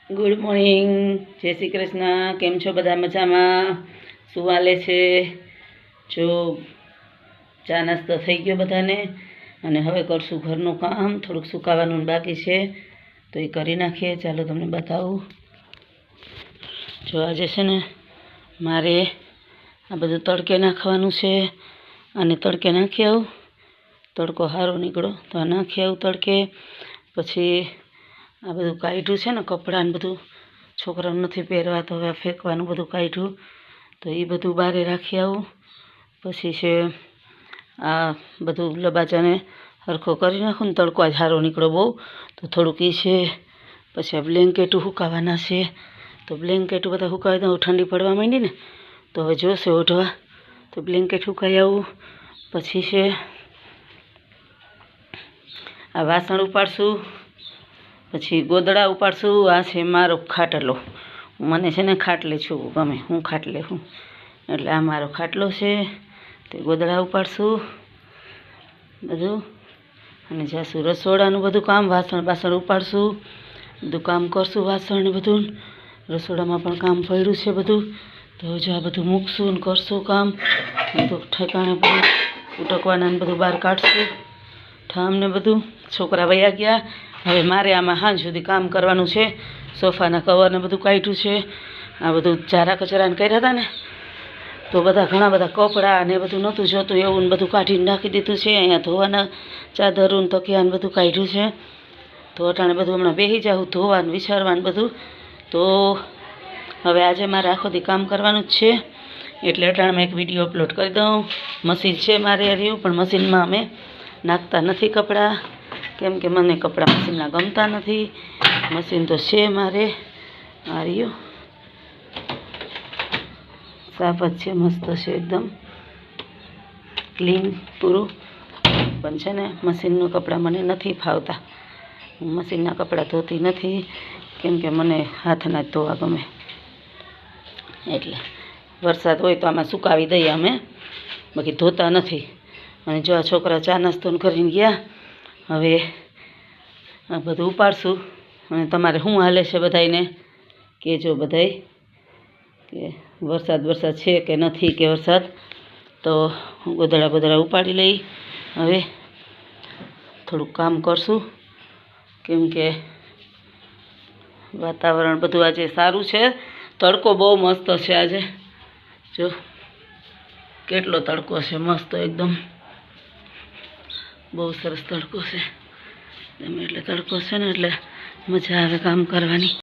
Good morning, જય શ્રી કૃષ્ણ. કેમ છો બધા? મજામાં? શું હાલે છે? જો ચા નાસ્તો થઈ ગયો બધાને, અને હવે કરશું ઘરનું કામ. થોડુંક સુકાવાનું બાકી છે તો એ કરી નાખીએ. ચાલો તમને બતાવું. જો આજે છે ને મારે આ બધું તડકે નાખવાનું છે, અને તડકે નાખી આવું. તડકો સારો નીકળો તો આ નાખી આવું તડકે. પછી આ બધું કાઢ્યું છે ને કપડાં ને બધું, છોકરાઓને નથી પહેરવા તો હવે ફેંકવાનું બધું કાઢ્યું, તો એ બધું બહારે રાખી આવું. પછી છે આ બધું લબાચાને સરખો કરી નાખું ને. તડકો આજ સારો નીકળો બહુ, તો થોડુંક એ છે. પછી આ બ્લેન્કેટું સુકાવાના છે, તો બ્લેન્કેટું બધા સુકાવી દઉં. ઠંડી પડવા માંડી ને તો હવે જોશે ઓઢવા, તો બ્લેન્કેટ સુકાઈ આવું. પછી છે આ વાસણ ઉપાડશું, પછી ગોદડા ઉપાડશું. આ છે મારો ખાટલો. મને છે ને ખાટલે છું ગમે, હું ખાટલે હું, એટલે આ મારો ખાટલો છે. તે ગોદડા ઉપાડશું બધું, અને જાશું રસોડાનું બધું કામ. વાસણ ઉપાડશું, બધું કામ કરશું. વાસણ ને બધું રસોડામાં પણ કામ પડ્યું છે બધું, તો જો આ બધું મૂકશું ને કરશું કામ. બધું ઠેકાણે બધું ઉટકવાના ને બધું બહાર કાઢશું ઠામ ને બધું. છોકરા વયા ગયા. હવે મારે આમાં સાંજ સુધી કામ કરવાનું છે. સોફાના કવર ને બધું કાઢ્યું છે. આ બધું ચારા કચરાને કર્યા હતા ને, તો બધા ઘણા બધા કપડાં ને બધું નહોતું જોતું એવું ને બધું કાઢીને નાખી દીધું છે. અહીંયા ધોવાના ચાદરું ને તકિયા ને બધું કાઢ્યું છે. તો અટાણે બધું હમણાં બેસી જાઉં ધોવાનું વિચારવાનું બધું. તો હવે આજે મારે આખો દી કામ કરવાનું જ છે, એટલે અટાણમાં એક વિડીયો અપલોડ કરી દઉં. મશીન છે મારે રહ્યું, પણ મશીનમાં અમે નાખતા નથી કપડાં, કેમ કે મને કપડાં મશીનના ગમતા નથી. મશીન તો છે મારે, આ રહ્યું સાફ જ છે, મસ્ત છે એકદમ ક્લીન પૂરું. પણ છે ને મશીનનું કપડાં મને નથી ફાવતા. હું મશીનના કપડાં ધોતી નથી, કેમ કે મને હાથના જ ધોવા ગમે. એટલે વરસાદ હોય તો આમાં સુકાવી દઈએ અમે, બાકી ધોતા નથી. અને જો આ છોકરા ચા નાસ્તો કરીને ગયા. હવે આ બધું ઉપાડશું. અને તમારે શું હાલે છે બધાયને કહેજો બધાય, કે વરસાદ છે કે નથી કે વરસાદ. તો ગોદડા ઉપાડી લઈ. હવે થોડુંક કામ કરશું, કેમ કે વાતાવરણ બધું આજે સારું છે. તડકો બહુ મસ્ત છે આજે. જો કેટલો તડકો છે, મસ્ત એકદમ, બહુ સરસ તડકો છે. એટલે તડકો છે ને એટલે મજા આવે કામ કરવાની.